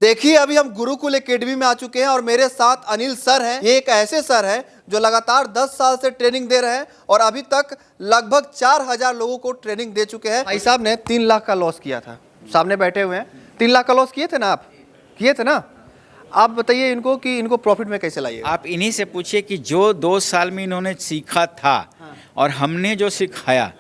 देखिए अभी हम गुरुकुल एकेडमी में आ चुके हैं और मेरे साथ अनिल सर हैं। ये एक ऐसे सर हैं जो लगातार 10 साल से ट्रेनिंग दे रहे हैं और अभी तक लगभग 4000 लोगों को ट्रेनिंग दे चुके हैं। भाई साहब ने 3 लाख का लॉस किया था, सामने बैठे हुए हैं। 3 लाख का लॉस किए थे ना आप? किए थे ना? आप बताइए इनको कि इनको प्रॉफिट में कैसे लाइए। आप इन्हीं से पूछिए कि जो 2 साल में इन्होंने सीखा था और हमने जो सिखाया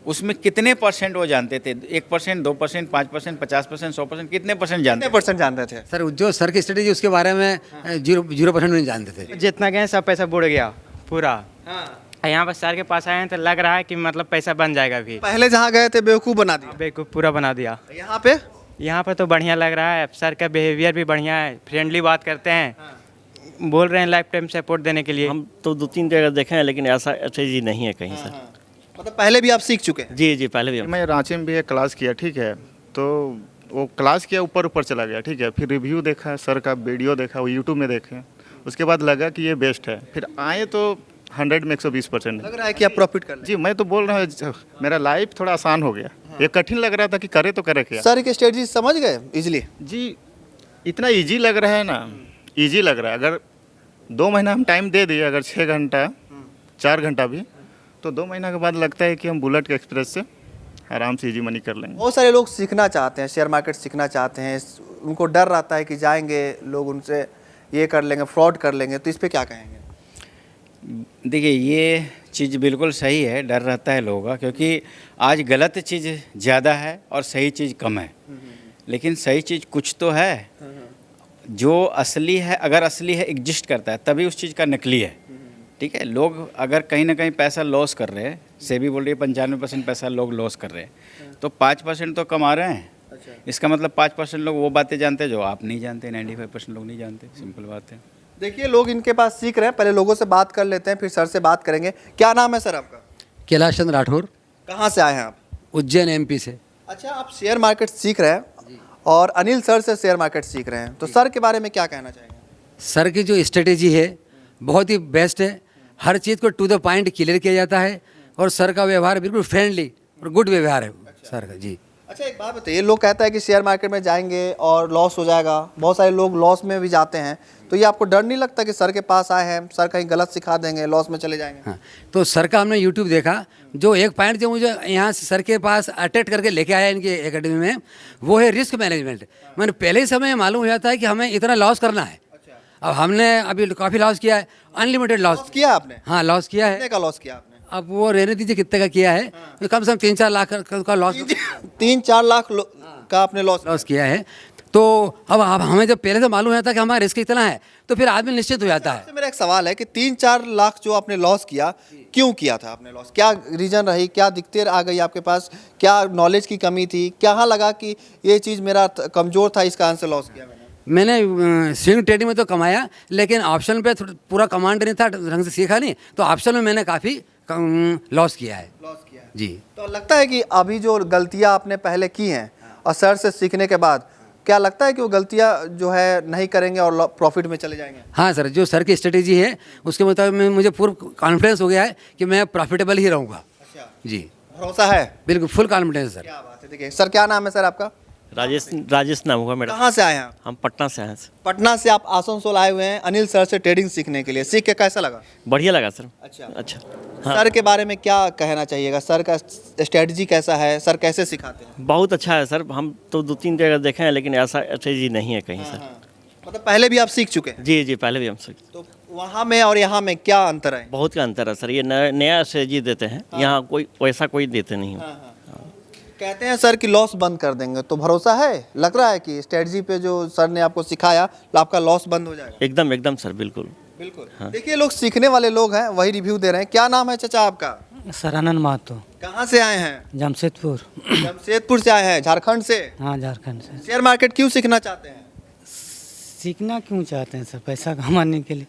उसमें कितने परसेंट वो जानते थे? 1%, 2%, 5%, 50%, 100%, कितने परसेंट जानते? कितने परसेंट जानते थे सर? जो सर की स्ट्रेटेजी उसके बारे में 0% नहीं जानते थे। जितना गए सब पैसा बुड़ गया पूरा। यहाँ पर सर के पास आए हैं तो लग रहा है कि मतलब पैसा बन जाएगा भी। पहले जहाँ गए थे बेवकूफ़ बना दिया, बेवकूफ़ पूरा बना दिया। यहाँ पे तो बढ़िया लग रहा है, सर का बिहेवियर भी बढ़िया है, फ्रेंडली बात करते हैं, बोल रहे हैं लाइफ टाइम सपोर्ट देने के लिए। हम तो 2-3 जगह देखे हैं लेकिन ऐसा स्ट्रेटेजी नहीं है कहीं सर। मतलब पहले भी आप सीख चुके हैं? जी पहले भी मैं रांची में भी एक क्लास किया, ठीक है, तो वो क्लास किया ऊपर चला गया, ठीक है, फिर रिव्यू देखा, सर का वीडियो देखा, वो यूट्यूब में देखे, उसके बाद लगा कि ये बेस्ट है, फिर आए तो 100 में 120% लग रहा है कि आप प्रॉफिट कर लें। जी मैं तो बोल रहा हूँ मेरा लाइफ थोड़ा आसान हो गया। ये कठिन लग रहा था कि करे तो करे क्या। सर की स्ट्रेटजी समझ गए इजीली? जी इतना इजी लग रहा है ना, इजी लग रहा है। अगर 2 महीना हम टाइम दे दिए, अगर 6 घंटा 4 घंटा भी, तो 2 महीना के बाद लगता है कि हम बुलेट के एक्सप्रेस से आराम से इजी मनी कर लेंगे। बहुत सारे लोग सीखना चाहते हैं, शेयर मार्केट सीखना चाहते हैं, उनको डर रहता है कि जाएंगे लोग उनसे ये कर लेंगे, फ्रॉड कर लेंगे, तो इस पे क्या कहेंगे? देखिए ये चीज़ बिल्कुल सही है, डर रहता है लोगों का, क्योंकि आज गलत चीज़ ज़्यादा है और सही चीज़ कम है। लेकिन सही चीज़ कुछ तो है, जो असली है, अगर असली है एग्जिस्ट करता है तभी उस चीज़ का नकली है। ठीक है, लोग अगर कहीं ना कहीं पैसा लॉस कर रहे हैं, सेबी बोल रही है 95% पैसा लोग लॉस कर रहे हैं, तो 5% तो कमा रहे हैं। इसका मतलब 5% लोग वो बातें जानते हैं जो आप नहीं जानते, 95% लोग नहीं जानते। सिंपल बात है। देखिए लोग इनके पास सीख रहे हैं, पहले लोगों से बात कर लेते हैं, फिर सर से बात करेंगे। क्या नाम है सर आपका? कैलाश चंद्र राठौर। कहाँ से आए हैं आप? उज्जैन MP से। अच्छा, आप शेयर मार्केट सीख रहे हैं और अनिल सर से शेयर मार्केट सीख रहे हैं, तो सर के बारे में क्या कहना चाहेंगे? सर की जो स्ट्रेटेजी है बहुत ही बेस्ट है, हर चीज़ को टू द पॉइंट क्लियर किया जाता है और सर का व्यवहार बिल्कुल फ्रेंडली और गुड व्यवहार है सर का। जी अच्छा, एक बात बताइए, लोग कहता है कि शेयर मार्केट में जाएंगे और लॉस हो जाएगा, बहुत सारे लोग लॉस में भी जाते हैं, तो ये आपको डर नहीं लगता कि सर के पास आए हैं, सर कहीं गलत सिखा देंगे, लॉस में चले जाएंगे? हाँ, तो सर का हमने यूट्यूब देखा, जो एक पॉइंट जो मुझे यहाँ से सर के पास अट्रैक्ट करके लेके आया इनकी एकेडमी में, वो है रिस्क मैनेजमेंट। मैंने पहले ही समय मालूम हुआ था कि हमें इतना लॉस करना है। अब हमने अभी काफ़ी लॉस किया है, अनलिमिटेड लॉस किया आपने? हाँ लॉस किया है। कितने का लॉस किया आपने? अब वो रहने दीजिए कितने का किया है, तो कम से कम 3-4 लाख का लॉस 3-4 लाख का आपने लॉस किया है। तो अब हमें जब पहले से मालूम होता है कि हमारा रिस्क इतना है तो फिर आदमी निश्चित हो जाता है। मेरा एक सवाल है कि 3-4 लाख जो आपने लॉस किया, क्यों किया था आपने लॉस? क्या रीजन रही, क्या दिक्कतें आ गई आपके पास, क्या नॉलेज की कमी थी, क्या लगा कि ये चीज़ मेरा कमज़ोर था, इस कारण से लॉस किया मैंने स्विंग ट्रेडिंग में तो कमाया, लेकिन ऑप्शन पे पूरा कमांड नहीं था, ढंग से सीखा नहीं, तो ऑप्शन में मैंने काफ़ी लॉस किया है। जी तो लगता है कि अभी जो गलतियां आपने पहले की हैं और सर से सीखने के बाद, क्या लगता है कि वो गलतियां जो है नहीं करेंगे और प्रॉफिट में चले जाएंगे? हाँ सर, जो सर की स्ट्रेटेजी है उसके मुताबिक मुझे पूरा कॉन्फिडेंस हो गया है कि मैं प्रॉफिटेबल ही रहूँगा। जी भरोसा है? बिल्कुल फुल कॉन्फिडेंस सर। क्या बात है। देखिए सर, क्या नाम है सर आपका? राजेश नाम हुआ मेरा। कहाँ से आए हैं? हम पटना से आए। पटना से आप आसनसोल आए हुए हैं अनिल सर से ट्रेडिंग सीखने के लिए। सीख के कैसा लगा? बढ़िया लगा सर। अच्छा। सर के बारे में क्या कहना चाहिएगा? सर का स्ट्रेटजी कैसा है, सर कैसे सिखाते हैं? बहुत अच्छा है सर, हम तो 2-3 जगह देखे हैं लेकिन ऐसा स्ट्रेटेजी नहीं है कहीं सर। मतलब पहले भी आप सीख चुके हैं? जी पहले भी हम सीख। तो वहाँ में और यहाँ में क्या अंतर है? बहुत का अंतर है सर, ये नया स्ट्रेटेजी देते हैं, यहाँ कोई वैसा कोई देते नहीं है। कहते हैं सर कि लॉस बंद कर देंगे, तो भरोसा है? लग रहा है कि स्ट्रेटजी पे जो सर ने आपको सिखाया तो आपका लॉस बंद हो जाएगा? एकदम सर, बिल्कुल। हाँ। देखिए लोग सीखने वाले लोग हैं, वही रिव्यू दे रहे हैं। क्या नाम है चाचा आपका? सरानंद महतो। कहाँ से आए हैं? जमशेदपुर। जमशेदपुर से आए हैं, झारखंड से? हाँ झारखंड से। शेयर मार्केट क्यों सीखना चाहते हैं? सीखना क्यों चाहते हैं सर? पैसा कमाने के लिए।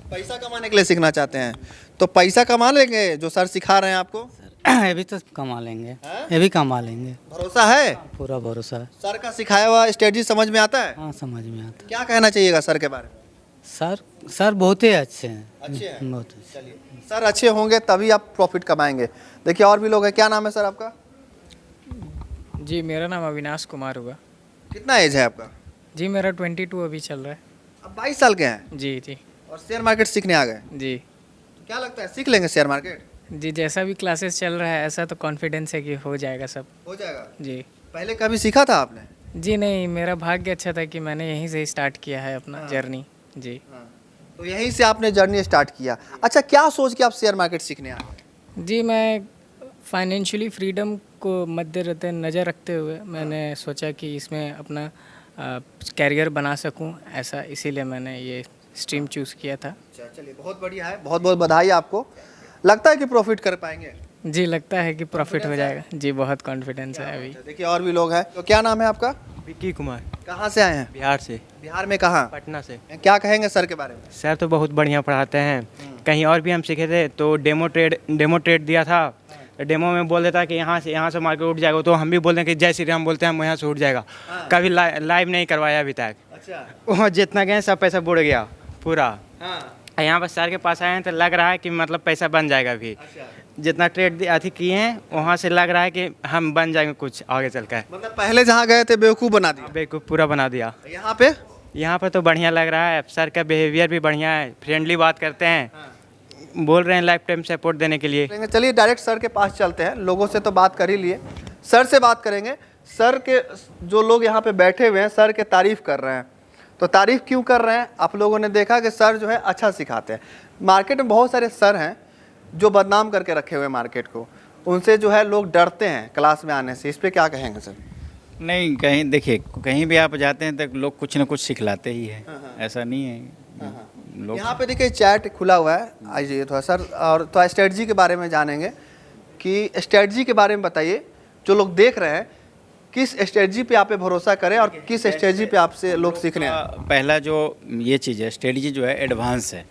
पैसा कमाने के लिए सीखना चाहते हैं, तो पैसा कमा लेंगे जो सर सिखा रहे हैं आपको? ये भी तो कमा लेंगे, ये भी कमा लेंगे। भरोसा है? पूरा भरोसा है। सर का सिखाया हुआ स्ट्रेटजी समझ में आता है? हाँ समझ में आता है। क्या कहना चाहिएगा सर के बारे में? सर बहुत ही अच्छे हैं। अच्छे हैं? बहुत अच्छे। चलिए, सर अच्छे होंगे तभी आप प्रॉफिट कमाएंगे। देखिए और भी लोग हैं। क्या नाम है सर आपका? जी मेरा नाम अविनाश कुमार हुआ। कितना एज है आपका? जी मेरा 22 अभी चल रहा है। अब 22 साल के हैं जी जी और शेयर मार्केट सीखने आ गए, जी तो क्या लगता है सीख लेंगे शेयर मार्केट? जी, जैसा भी क्लासेस चल रहा है ऐसा तो कॉन्फिडेंस है कि हो जाएगा सब। हो जाएगा। जी पहले कभी सीखा था आपने? जी नहीं, मेरा भाग्य अच्छा था कि मैंने यहीं से स्टार्ट किया है अपना जर्नी। जी तो यहीं से आपने जर्नी स्टार्ट किया। अच्छा, क्या सोच के आप शेयर मार्केट सीखने आए? जी, मैं फाइनेंशियली फ्रीडम को मद्देनजर नज़र रखते हुए मैंने सोचा कि इसमें अपना कैरियर बना सकूं, ऐसा इसीलिए मैंने ये स्ट्रीम चूज़ किया था। अच्छा, चलिए बहुत बढ़िया है, बहुत बहुत बधाई आपको। लगता है कि प्रॉफिट कर पाएंगे? जी लगता है कि प्रॉफिट हो जाएगा। जी बहुत कॉन्फिडेंस है अभी। देखिए और भी लोग हैं। तो क्या नाम है आपका? विक्की कुमार, कहाँ से आए हैं? बिहार से। बिहार में कहाँ? पटना से। क्या कहेंगे सर के बारे में? सर तो बहुत बढ़िया पढ़ाते हैं। कहीं और भी हम सीखे थे तो डेमो ट्रेड दिया था। डेमो में बोल देता कि यहाँ से मार्केट उठ जाएगा, तो हम भी बोलते हैं कि जय श्री राम बोलते हैं, हम यहाँ से उठ जाएगा। कभी लाइव नहीं करवाया अभी तक। अच्छा। वहाँ जितना गए सब पैसा बुड़ गया पूरा। हाँ। यहाँ पर सर के पास आए हैं तो लग रहा है कि मतलब पैसा बन जाएगा अभी। अच्छा। जितना ट्रेड अथी किए हैं वहाँ से लग रहा है कि हम बन जाएंगे कुछ आगे चल कर। मतलब पहले जहाँ गए थे बेवकूफ़ बना दिया, बेवकूफ़ पूरा बना दिया। यहाँ पे? यहाँ पर तो बढ़िया लग रहा है, सर का बिहेवियर भी बढ़िया है, फ्रेंडली बात करते हैं, बोल रहे हैं लाइफ टाइम सपोर्ट देने के लिए। चलिए डायरेक्ट सर के पास चलते हैं। लोगों से तो बात कर ही लिए, सर से बात करेंगे। सर के जो लोग यहाँ पे बैठे हुए हैं सर के तारीफ़ कर रहे हैं। तो तारीफ़ क्यों कर रहे हैं? आप लोगों ने देखा कि सर जो है अच्छा सिखाते हैं। मार्केट में बहुत सारे सर हैं जो बदनाम करके रखे हुए मार्केट को, उनसे जो है लोग डरते हैं क्लास में आने से। इस पर क्या कहेंगे सर? नहीं, कहीं देखिए, कहीं भी आप जाते हैं तो लोग कुछ ना कुछ सिखलाते ही है, ऐसा नहीं है। लोग यहाँ पे देखिए चैट खुला हुआ है, आइए थोड़ा सर, और थोड़ा स्ट्रेटजी के बारे में जानेंगे कि स्ट्रेटजी के बारे में बताइए। जो लोग देख रहे हैं किस स्ट्रेटजी पे आप पे भरोसा करें और किस स्ट्रेटजी पे आपसे लोग सीखने आए? पहला जो ये चीज़ है, स्ट्रेटजी जो है एडवांस है।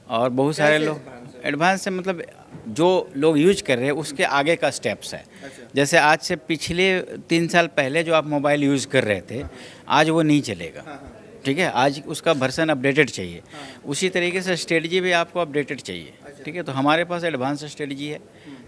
और बहुत सारे लोग एडवांस से मतलब जो लोग यूज कर रहे हैं उसके आगे का स्टेप्स है। जैसे आज से पिछले 3 साल पहले जो आप मोबाइल यूज़ कर रहे थे, आज वो नहीं चलेगा। ठीक है, आज उसका वर्जन अपडेटेड चाहिए। उसी तरीके से स्ट्रेटजी भी आपको अपडेटेड चाहिए। ठीक है, तो हमारे पास एडवांस स्ट्रेटजी है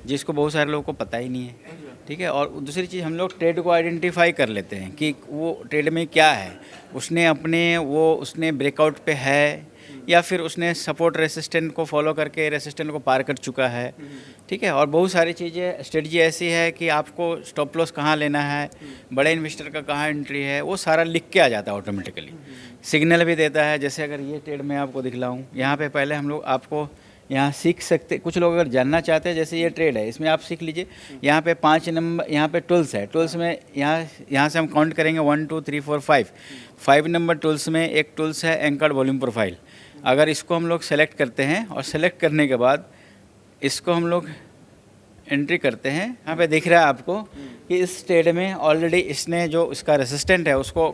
जिसको बहुत सारे लोगों को पता ही नहीं है। ठीक है, और दूसरी चीज़ हम लोग ट्रेड को आइडेंटिफाई कर लेते हैं कि वो ट्रेड में क्या है, उसने ब्रेकआउट पे है या फिर उसने सपोर्ट रेसिस्टेंट को फॉलो करके रेसिस्टेंट को पार कर चुका है। ठीक है, और बहुत सारी चीज़ें स्ट्रेटजी ऐसी है कि आपको स्टॉप लॉस कहाँ लेना है, बड़े इन्वेस्टर का कहाँ एंट्री है, वो सारा लिख के आ जाता है ऑटोमेटिकली। सिग्नल भी देता है। जैसे अगर ये ट्रेड मैं आपको दिखलाऊँ, यहाँ पे पहले हम लोग आपको यहाँ सीख सकते, कुछ लोग अगर जानना चाहते हैं, जैसे ये ट्रेड है इसमें आप सीख लीजिए। यहाँ पे 5 नंबर, यहाँ पे टूल्स है। टूल्स में यहाँ से हम काउंट करेंगे 1 2 3 4 5 नंबर टूल्स में एक टूल्स है एंकर्ड वॉल्यूम प्रोफाइल। अगर इसको हम लोग सेलेक्ट करते हैं और सेलेक्ट करने के बाद इसको हम लोग एंट्री करते हैं, यहाँ पे दिख रहा है आपको कि इस ट्रेड में ऑलरेडी इसने जो इसका रेसिस्टेंट है उसको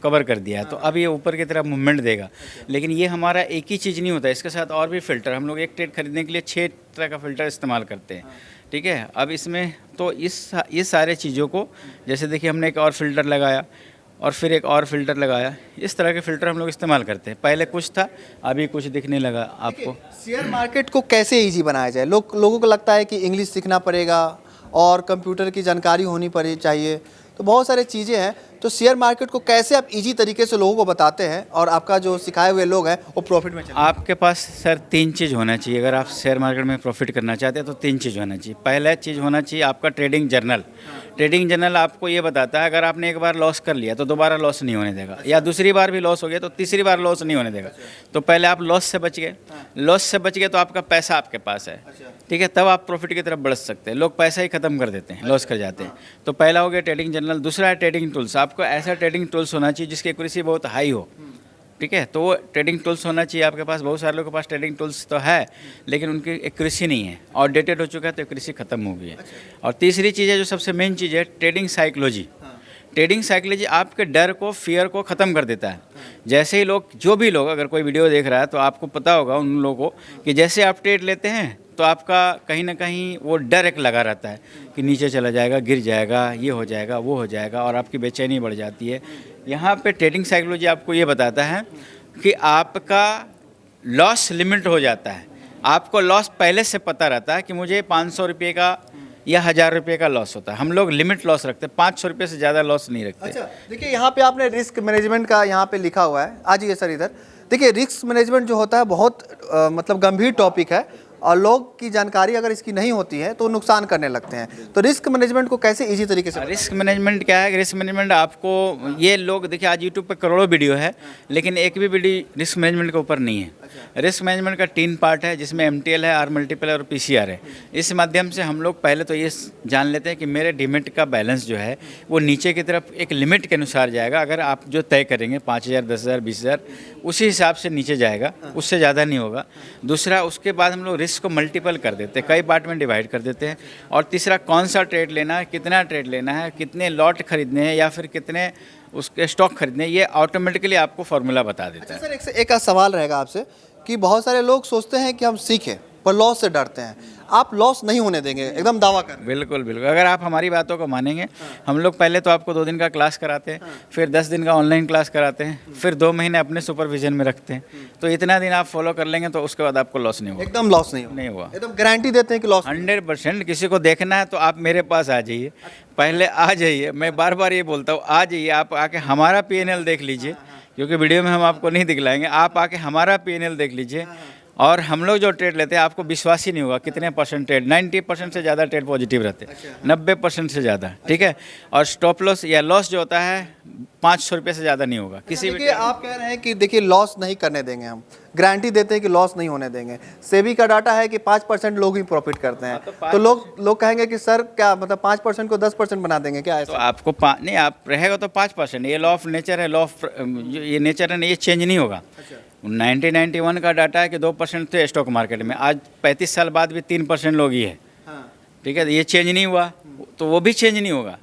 कवर कर दिया है। तो अब ये ऊपर की तरफ मूवमेंट देगा। लेकिन ये हमारा एक ही चीज़ नहीं होता, इसके साथ और भी फ़िल्टर, हम लोग एक ट्रेड खरीदने के लिए 6 तरह का फ़िल्टर इस्तेमाल करते हैं। ठीक है, अब इसमें तो इस सारे चीज़ों को, जैसे देखिए हमने एक और फ़िल्टर लगाया और फिर एक और फ़िल्टर लगाया, इस तरह के फ़िल्टर हम लोग इस्तेमाल करते हैं। पहले कुछ था, अभी कुछ दिखने लगा आपको। शेयर मार्केट को कैसे इजी बनाया जाए? लोगों को लगता है कि इंग्लिश सीखना पड़ेगा और कंप्यूटर की जानकारी होनी चाहिए, तो बहुत सारी चीज़ें हैं। तो शेयर मार्केट को कैसे आप इजी तरीके से लोगों को बताते हैं और आपका जो सिखाए हुए लोग हैं वो प्रॉफिट में चले? आपके पास सर 3 चीज़ होना चाहिए। अगर आप शेयर मार्केट में प्रॉफिट करना चाहते हैं तो 3 चीज़ होना चाहिए। पहला चीज़ होना चाहिए आपका ट्रेडिंग जर्नल। ट्रेडिंग जर्नल आपको ये बताता है अगर आपने एक बार लॉस कर लिया तो दोबारा लॉस नहीं होने देगा, या दूसरी बार भी लॉस हो गया तो तीसरी बार लॉस नहीं होने देगा। तो पहले आप लॉस से बच गए, लॉस से बच गए तो आपका पैसा आपके पास है। ठीक है, तब आप प्रॉफिट की तरफ बढ़ सकते हैं। लोग पैसा ही खत्म कर देते हैं, लॉस कर जाते हैं। तो पहला हो गया ट्रेडिंग जर्नल। दूसरा है ट्रेडिंग टूल्स। आपको ऐसा ट्रेडिंग टूल्स होना चाहिए जिसकी एक्यूरेसी बहुत हाई हो। ठीक है, तो वो ट्रेडिंग टूल्स होना चाहिए आपके पास। बहुत सारे लोगों के पास ट्रेडिंग टूल्स तो है लेकिन उनकी एक्यूरेसी नहीं है, आउटडेटेड हो चुका है, तो एक्यूरेसी खत्म हो गई है। और तीसरी चीज़ है जो सबसे मेन चीज़ है, ट्रेडिंग साइकोलॉजी। ट्रेडिंग साइकोलॉजी आपके डर को, फियर को ख़त्म कर देता है। जैसे ही लोग, जो भी लोग, अगर कोई वीडियो देख रहा है तो आपको पता होगा उन लोगों को कि जैसे आप ट्रेड लेते हैं तो आपका कहीं ना कहीं वो डर एक लगा रहता है कि नीचे चला जाएगा, गिर जाएगा, ये हो जाएगा, वो हो जाएगा, और आपकी बेचैनी बढ़ जाती है। यहाँ पे ट्रेडिंग साइकोलॉजी आपको ये बताता है कि आपका लॉस लिमिट हो जाता है। आपको लॉस पहले से पता रहता है कि मुझे 500 रुपये का या 1000 रुपये का लॉस होता है। हम लोग लिमिट लॉस रखते हैं, 500 रुपये से ज़्यादा लॉस नहीं रखते। अच्छा, देखिए यहाँ पे आपने रिस्क मैनेजमेंट का यहाँ पे लिखा हुआ है। आ जाइए सर इधर। देखिए रिस्क मैनेजमेंट जो होता है बहुत मतलब गंभीर टॉपिक है और लोग की जानकारी अगर इसकी नहीं होती है तो नुकसान करने लगते हैं। तो रिस्क मैनेजमेंट को कैसे इजी तरीके से रिस्क मैनेजमेंट क्या है? रिस्क मैनेजमेंट आपको, ये लोग देखिए आज यूट्यूब पे करोड़ों वीडियो है, लेकिन एक भी वीडियो रिस्क मैनेजमेंट के ऊपर नहीं है। रिस्क मैनेजमेंट का 3 पार्ट है, जिसमें MTL है, आर मल्टीपल और PCR है। इस माध्यम से हम लोग पहले तो ये जान लेते हैं कि मेरे डीमेट का बैलेंस जो है वो नीचे की तरफ एक लिमिट के अनुसार जाएगा। अगर आप जो तय करेंगे 5000, 10,000, 20,000, उसी हिसाब से नीचे जाएगा, उससे ज़्यादा नहीं होगा। दूसरा, उसके बाद हम लोग रिस्क को मल्टीपल कर देते हैं, कई पार्ट में डिवाइड कर देते हैं। और तीसरा, कौन सा ट्रेड लेना है, कितना ट्रेड लेना है, कितने लॉट खरीदने हैं या फिर कितने उसके स्टॉक खरीदने हैं, ये ऑटोमेटिकली आपको फार्मूला बता देता है। सर एक सवाल रहेगा आपसे कि बहुत सारे लोग सोचते हैं कि हम सीखें पर लॉस से डरते हैं। आप लॉस नहीं होने देंगे, एकदम दावा कर। बिल्कुल बिल्कुल, अगर आप हमारी बातों को मानेंगे, हम लोग पहले तो आपको 2 दिन का क्लास कराते हैं, फिर 10 दिन का ऑनलाइन क्लास कराते हैं, फिर 2 महीने अपने सुपरविजन में रखते हैं। तो इतना दिन आप फॉलो कर लेंगे तो उसके बाद आपको लॉस नहीं होगा। एकदम लॉस नहीं हुआ, एकदम गारंटी देते हैं कि लॉस 100%। किसी को देखना है तो आप मेरे पास आ जाइए, पहले आ जाइए। मैं बार बार ये बोलता हूँ, आ जाइए, आप आके हमारा PNL देख लीजिए, क्योंकि वीडियो में हम आपको नहीं दिखलाएंगे। आप आके हमारा PNL देख लीजिए, और हम लोग जो ट्रेड लेते हैं आपको विश्वास ही नहीं होगा कितने % ट्रेड, 90% से ज़्यादा ट्रेड पॉजिटिव रहते हैं, 90% से ज़्यादा, ठीक है। और स्टॉप लॉस या लॉस जो होता है 500 रुपये से ज़्यादा नहीं होगा किसी भी। आप कह रहे हैं कि देखिए लॉस नहीं करने देंगे, हम गारंटी देते हैं कि लॉस नहीं होने देंगे। सेबी का डाटा है कि 5% लोग ही प्रॉफिट करते हैं। तो लोग कहेंगे कि सर क्या मतलब 5% को 10% बना देंगे क्या? तो आपको नहीं, आप रहेगा तो 5%। ये लॉ ऑफ नेचर है, लॉ ऑफ ये नेचर है, ये चेंज नहीं होगा। 1991 का डाटा है कि 2% थे स्टॉक मार्केट में, आज 35 साल बाद भी 3% लोग ही है, ठीक है। ये चेंज नहीं हुआ तो वो भी चेंज नहीं होगा,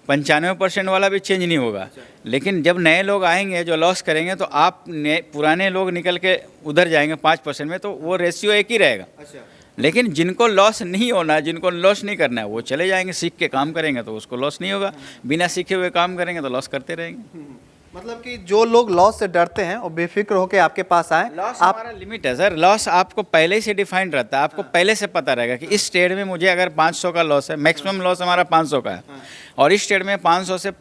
95% वाला भी चेंज नहीं होगा। लेकिन जब नए लोग आएंगे जो लॉस करेंगे तो आप पुराने लोग निकल के उधर जाएंगे 5% में, तो वो रेशियो एक ही रहेगा। लेकिन जिनको लॉस नहीं होना, जिनको लॉस नहीं करना है, वो चले जाएंगे, सीख के काम करेंगे तो उसको लॉस नहीं होगा। बिना सीखे हुए काम करेंगे तो लॉस करते रहेंगे। मतलब कि जो लोग लॉस से डरते हैं और बेफिक्र होकर आपके पास आए। लॉस हमारा लिमिट है सर, लॉस आपको पहले से डिफाइंड रहता है, आपको पहले से पता रहेगा कि इस ट्रेड में मुझे अगर 500 का लॉस है, मैक्सिमम लॉस हमारा 500 का है, और इस ट्रेड में 500 से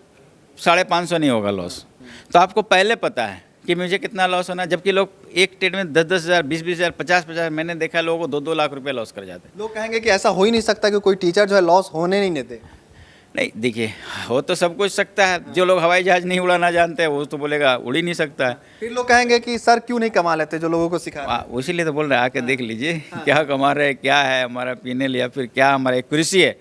550 नहीं होगा लॉस, तो आपको पहले पता है कि मुझे कितना लॉस होना है। जबकि लोग एक ट्रेड में 10-10 हज़ार, 20-20 हज़ार, 50-50, मैंने देखा लोगों को 2-2 लाख रुपए लॉस कर जाते हैं। लोग कहेंगे कि ऐसा हो ही नहीं सकता कि कोई टीचर जो है लॉस होने नहीं देते। नहीं, देखिए हो तो सब कुछ सकता है। जो लोग हवाई जहाज़ नहीं उड़ाना जानते हैं वो तो बोलेगा उड़ ही नहीं सकता है। फिर लोग कहेंगे कि सर क्यों नहीं कमा लेते जो लोगों को सिखा। इसीलिए तो बोल रहे हैं, आके देख लीजिए क्या कमा रहे हैं, क्या है हमारा PNL या फिर क्या हमारा एक्यूरेसी है,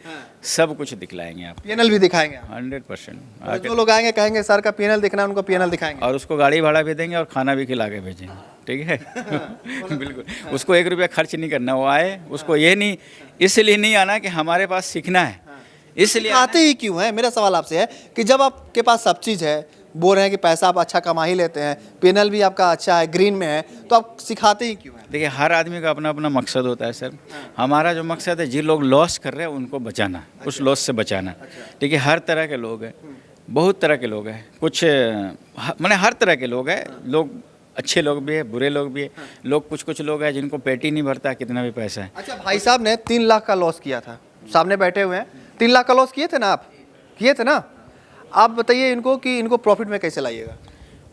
सब कुछ दिखलाएंगे आप। PNL भी दिखाएंगे 100%। जो लोग आएंगे कहेंगे सर का PNL दिखना है, उनको PNL दिखाएंगे और उसको गाड़ी भाड़ा भी देंगे और खाना भी खिला के भेजेंगे, ठीक है। बिल्कुल, उसको 1 रुपया खर्च नहीं करना, वो आए, उसको ये नहीं, इसलिए नहीं आना कि हमारे पास सीखना है, इसलिए आते ही क्यों है। मेरा सवाल आपसे है कि जब आपके पास सब चीज़ है, बोल रहे हैं कि पैसा आप अच्छा कमा ही लेते हैं, PNL भी आपका अच्छा है, ग्रीन में है, तो आप सिखाते ही क्यों हैं? देखिए हर आदमी का अपना अपना मकसद होता है सर। हमारा जो मकसद है, जिन लोग लॉस कर रहे हैं उनको बचाना, उस लॉस से बचाना, ठीक है। हर तरह के लोग हैं, बहुत तरह के लोग हैं, कुछ मैंने हर तरह के लोग हैं, लोग अच्छे लोग भी है, बुरे लोग भी है। लोग कुछ लोग हैं जिनको पेट ही नहीं भरता कितना भी पैसा है। अच्छा, भाई साहब ने 3 लाख का लॉस किया था, सामने बैठे हुए हैं। 3 लाख का लॉस किए थे ना आप? किए थे ना? आप बताइए इनको कि इनको प्रॉफिट में कैसे लाइएगा।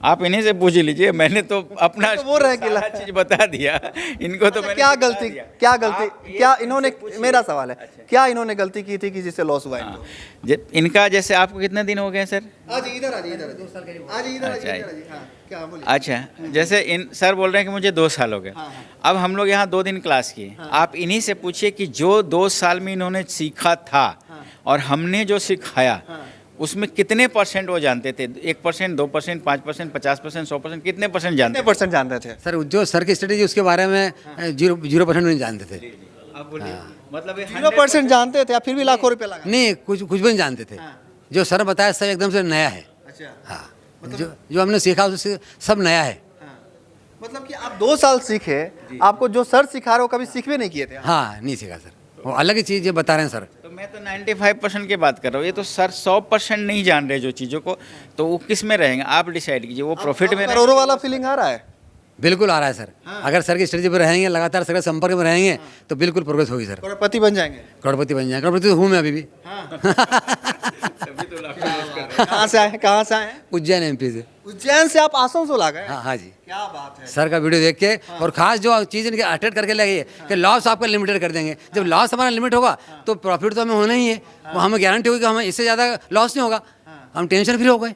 आप इन्हीं से पूछ लीजिए, मैंने तो अपना तो बोल रहे हैं कि सारा चीज बता दिया इनको। तो मैंने क्या गलती क्या इन्होंने, मेरा सवाल है, क्या इन्होंने गलती की थी कि जिससे लॉस हुआ इनको? इनका जैसे आपको कितना दिन हो गए सर? आज इधर अच्छा, जैसे इन सर बोल रहे हैं कि मुझे 2 साल हो गए। अब हम लोग यहाँ 2 दिन क्लास किए। आप इन्हीं से पूछिए कि जो 2 साल में इन्होंने सीखा था और हमने जो सिखाया उसमें कितने % वो जानते थे? 1%, 2%, 5%, 50%, 100%, कितने % जानते? कितने % जानते थे? सर जो सर की स्ट्रेटेजी उसके बारे में 0% नहीं जानते थे। आप बोलिए, मतलब 0% जानते थे, फिर भी लाखों रुपए लगा। नहीं, कुछ भी नहीं जानते थे। जो सर बताया सब एकदम से नया है। अच्छा, हाँ, जो हमने सीखा उससे सब नया है। मतलब कि आप 2 साल सीखे, आपको जो सर सिखा रहे हो कभी सीखवे नहीं किए थे? हाँ, नहीं सीखा सर, वो अलग ही चीज़ बता रहे हैं सर। तो मैं तो 95% की बात कर रहा हूँ, ये तो सर 100% नहीं जान रहे जो चीज़ों को, तो वो किस में रहेंगे? आप डिसाइड कीजिए, वो प्रॉफिट में करोड़ों वाला फीलिंग आ रहा है? बिल्कुल आ रहा है सर। अगर सर की स्ट्रेटजी पर रहेंगे, लगातार सर के संपर्क में रहेंगे तो बिल्कुल प्रोग्रेस होगी सर। करोड़पति बन जाएंगे। करोड़पति बन जाएंगे। करोड़पति तो हूँ मैं अभी भी। कहाँ से आए, कहाँ से आए हैं? उज्जैन एमपी से। उज्जैन से आप आसनसोल आ गए? हाँ हाँ जी। क्या बात है। सर का वीडियो देख के, और खास जो चीज़ इनके अटेट करके लगी है कि लॉस आपका लिमिटेड कर देंगे। जब लॉस हमारा लिमिट होगा तो प्रॉफिट तो हमें होना ही है। वो हमें गारंटी होगी कि हमें इससे ज़्यादा लॉस नहीं होगा। हम टेंशन फ्री हो गए।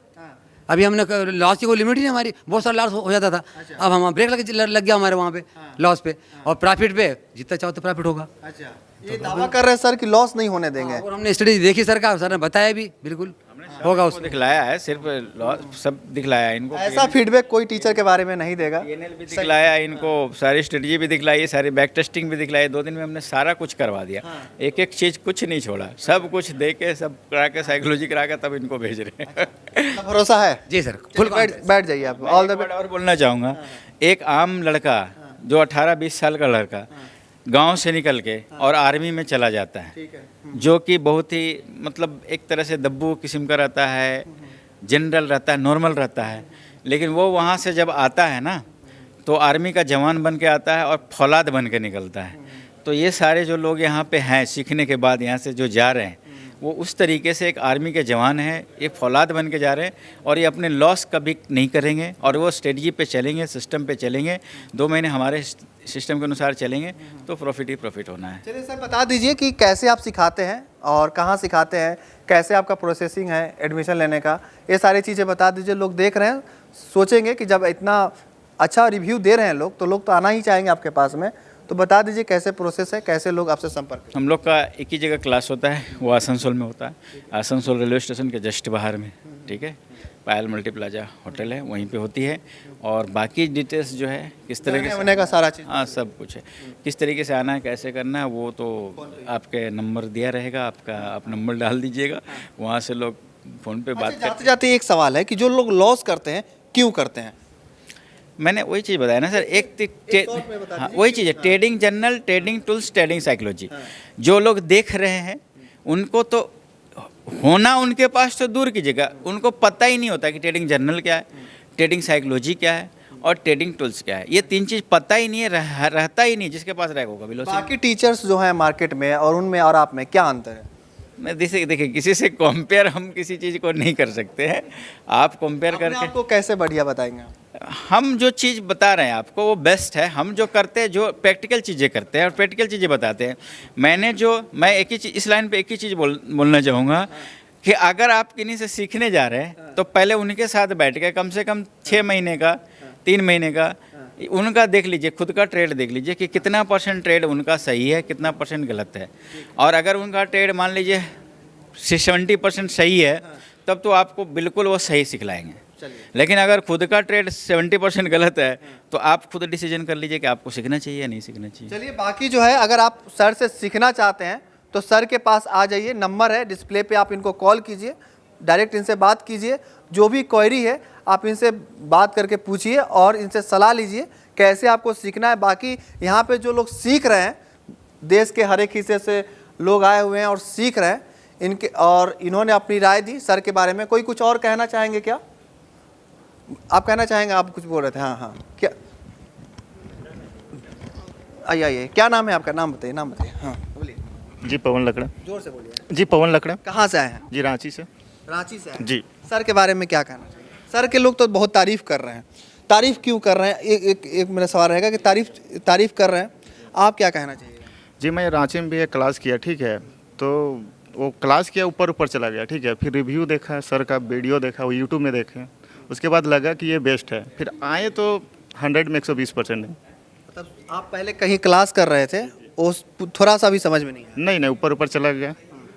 अभी हमने लॉस की कोई लिमिट ही नहीं हमारी, बहुत सारा लॉस हो जाता था। अब हम ब्रेक लग गया हमारे वहाँ पे लॉस पे, और प्रॉफिट पे जितना चाहो तो प्रॉफिट होगा। अच्छा, ये दावा कर रहे हैं सर कि लॉस नहीं होने देंगे। और हमने स्टडी देखी सर का, सर ने बताया भी बिल्कुल होगा उसको उसमें। दिखलाया है, सिर्फ सब दिखलाया है इनको। ऐसा फीडबैक कोई टीचर के बारे में नहीं देगा। PNL भी दिखलाया इनको, सारी स्ट्रेटजी भी दिखलाई, सारी बैक टेस्टिंग भी दिखलाई। 2 दिन में हमने सारा कुछ करवा दिया। एक एक चीज़ कुछ नहीं छोड़ा, सब कुछ दे के, सब करा के, साइकोलॉजी करा के तब इनको भेज रहे हैं। इतना भरोसा है? जी सर, फुल बैठ जाइए आप। ऑल द एक बात और बोलना चाहूँगा, एक आम लड़का जो 18-20 साल का लड़का गांव से निकल के और आर्मी में चला जाता है, जो कि बहुत ही मतलब एक तरह से दब्बू किस्म का रहता है, जनरल रहता है, नॉर्मल रहता है, लेकिन वो वहाँ से जब आता है ना तो आर्मी का जवान बन के आता है और फौलाद बन के निकलता है। तो ये सारे जो लोग यहाँ पे हैं सीखने के बाद यहाँ से जो जा रहे हैं, वो उस तरीके से एक आर्मी के जवान हैं, एक फौलाद बन के जा रहे हैं, और ये अपने लॉस कभी नहीं करेंगे और वो स्ट्रेटजी पे चलेंगे, सिस्टम पे चलेंगे। 2 महीने हमारे सिस्टम के अनुसार चलेंगे तो प्रॉफिट ही प्रॉफिट होना है। चलिए सर, बता दीजिए कि कैसे आप सिखाते हैं और कहाँ सिखाते हैं, कैसे आपका प्रोसेसिंग है एडमिशन लेने का, ये सारी चीज़ें बता दीजिए। लोग देख रहे हैं, सोचेंगे कि जब इतना अच्छा रिव्यू दे रहे हैं लोग, तो लोग तो आना ही चाहेंगे आपके पास में। तो बता दीजिए कैसे प्रोसेस है, कैसे लोग आपसे संपर्क करें। हम लोग का एक ही जगह क्लास होता है, वो आसनसोल में होता है, आसनसोल रेलवे स्टेशन के जस्ट बाहर में, ठीक है। पायल मल्टीप्लाजा होटल है, वहीं पे होती है। और बाकी डिटेल्स जो है किस तरीके से होने का सारा चीज़। हाँ, सब कुछ है। किस तरीके से आना है, कैसे करना है, वो तो आपके नंबर दिया रहेगा, आप नंबर डाल दीजिएगा, वहाँ से लोग फ़ोन पे बात करते। जाते जाते एक सवाल है कि जो लोग लॉस करते हैं क्यों करते हैं? मैंने वही चीज़ बताया ना सर, हाँ, वही चीज़ है, trading journal, trading tools, trading psychology. जो लोग देख रहे हैं उनको तो होना उनके पास तो दूर की जगह, उनको पता ही नहीं होता कि ट्रेडिंग जर्नल क्या है, ट्रेडिंग साइकोलॉजी क्या है और ट्रेडिंग टूल्स क्या है। ये 3 चीज़ पता ही नहीं है, रहता ही नहीं। जिसके पास रहेगा होगा बिलो। बाकी टीचर्स जो हैं मार्केट में और उनमें और आप में क्या अंतर है? मैं देखिए किसी से कंपेयर हम किसी चीज़ को नहीं कर सकते हैं। आप कंपेयर करके आपको कैसे बढ़िया बताएंगे? हम जो चीज़ बता रहे हैं आपको वो बेस्ट है। हम जो करते हैं, जो प्रैक्टिकल चीज़ें करते हैं और प्रैक्टिकल चीज़ें बताते हैं। मैं एक ही चीज़, इस लाइन पे एक ही चीज़ बोलना चाहूँगा कि अगर आप किन्हीं से सीखने जा रहे हैं तो पहले उनके साथ बैठ के कम से कम 6 महीने का, 3 महीने का उनका देख लीजिए, खुद का ट्रेड देख लीजिए कि कितना % ट्रेड उनका सही है, कितना % गलत है। और अगर उनका ट्रेड मान लीजिए 70% सही है, तब तो आपको बिल्कुल वो सही सिखलाएंगे। लेकिन अगर खुद का ट्रेड 70% गलत है तो आप खुद डिसीजन कर लीजिए कि आपको सीखना चाहिए या नहीं सीखना चाहिए। चलिए, बाकी जो है अगर आप सर से सीखना चाहते हैं तो सर के पास आ जाइए, नंबर है डिस्प्ले पे, आप इनको कॉल कीजिए, डायरेक्ट इनसे बात कीजिए। जो भी क्वेरी है आप इनसे बात करके पूछिए और इनसे सलाह लीजिए कैसे आपको सीखना है। बाकी यहाँ पे जो लोग सीख रहे हैं, देश के हर एक हिस्से से लोग आए हुए हैं और सीख रहे हैं इनके, और इन्होंने अपनी राय दी सर के बारे में। कोई कुछ और कहना चाहेंगे क्या? आप कहना चाहेंगे? आप कुछ बोल रहे थे। हाँ, क्या? आइए, क्या नाम है आपका? नाम बताइए। हाँ, बोलिए। जी पवन लकड़ा। जोर से बोलिए। जी पवन लकड़ा। कहाँ से आए हैं? जी रांची से। रांची से आए। जी। सर के बारे में क्या कहना चाहिए? सर के लोग तो बहुत तारीफ कर रहे हैं। तारीफ क्यों कर रहे हैं? एक मेरा सवाल रहेगा कि तारीफ कर रहे हैं, आप क्या कहना चाहिए? जी मैं रांची में भी एक क्लास किया, ठीक है। तो वो क्लास किया, ऊपर चला गया, ठीक है। फिर रिव्यू देखा, सर का वीडियो देखा, वो यूट्यूब में देखे, उसके बाद लगा कि ये बेस्ट है। फिर आए तो 100 में 120% है। मतलब आप पहले कहीं क्लास कर रहे थे, उस थोड़ा सा भी समझ में नहीं आया? नहीं, ऊपर चला गया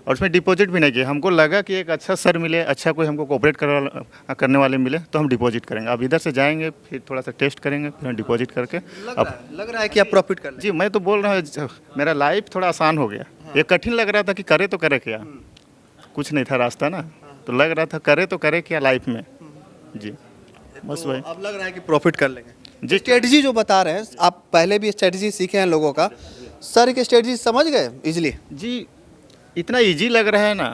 और उसमें डिपॉजिट भी नहीं किया। हमको लगा कि एक अच्छा सर मिले, अच्छा कोई हमको कोऑपरेट करने वाले मिले तो हम डिपॉजिट करेंगे। अब इधर से जाएंगे, फिर थोड़ा सा टेस्ट करेंगे, फिर डिपॉजिट करके लग रहा है कि आप प्रॉफिट कर लेंगे। जी मैं तो बोल रहा हूँ, मेरा लाइफ थोड़ा आसान हो गया। ये कठिन लग रहा था कि करे तो करे क्या, कुछ नहीं था रास्ता ना, तो लग रहा था करे तो करे क्या लाइफ में। जी बस वही। अब लग रहा है कि प्रॉफिट कर लेंगे। जी स्ट्रेटजी जो बता रहे हैं आप, पहले भी स्ट्रेटजी सीखे हैं लोगों का, सर की स्ट्रेटजी समझ गए इजीली? जी इतना इजी लग रहा है ना,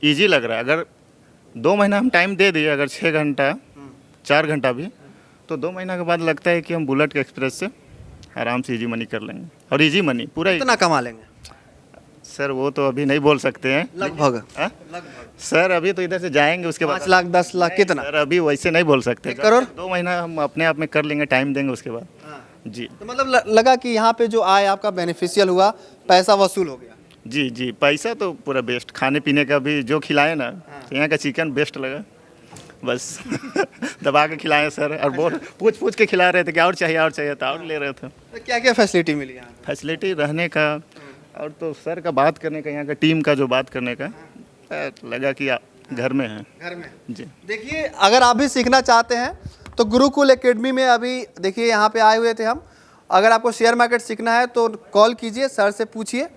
इजी लग रहा है। अगर 2 महीना हम टाइम दे दिए, अगर 6 घंटा 4 घंटा भी, तो 2 महीना के बाद लगता है कि हम बुलेट के एक्सप्रेस से आराम से इजी मनी कर लेंगे। और इजी मनी पूरा कितना कमा लेंगे सर वो तो अभी नहीं बोल सकते हैं। लगभग? हाँ? सर अभी तो इधर से जाएंगे उसके बाद 5 लाख 10 लाख कितना? सर अभी वैसे नहीं बोल सकते। 1 करोड़? 2 महीना हम अपने आप में कर लेंगे, टाइम देंगे उसके बाद। जी तो मतलब लगा कि यहाँ पे जो आय आपका बेनिफिशियल हुआ, पैसा वसूल हो गया। जी जी, पैसा तो पूरा बेस्ट, खाने पीने का भी जो खिलाए ना, तो यहाँ का चिकन बेस्ट लगा बस दबा के खिलाए सर, और बहुत पूछ के खिला रहे थे कि और चाहिए तो और ले रहे थे। तो क्या क्या फैसिलिटी मिली यहाँ पे? फैसिलिटी रहने का और तो सर का बात करने का, यहाँ का टीम का जो बात करने का, लगा कि आप घर में हैं। घर में? जी देखिए, अगर आप भी सीखना चाहते हैं तो गुरुकुल एकेडमी में अभी देखिए यहाँ पे आए हुए थे हम। अगर आपको शेयर मार्केट सीखना है तो कॉल कीजिए, सर से पूछिए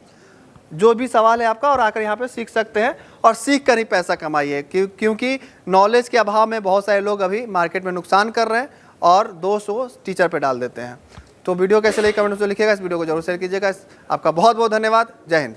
जो भी सवाल है आपका, और आकर यहाँ पे सीख सकते हैं और सीख कर ही पैसा कमाइए। क्योंकि नॉलेज के अभाव में बहुत सारे लोग अभी मार्केट में नुकसान कर रहे हैं और दोष वो टीचर पे डाल देते हैं। तो वीडियो कैसे लगी कमेंट में लिखिएगा, इस वीडियो को जरूर शेयर कीजिएगा। आपका बहुत बहुत धन्यवाद। जय हिंद।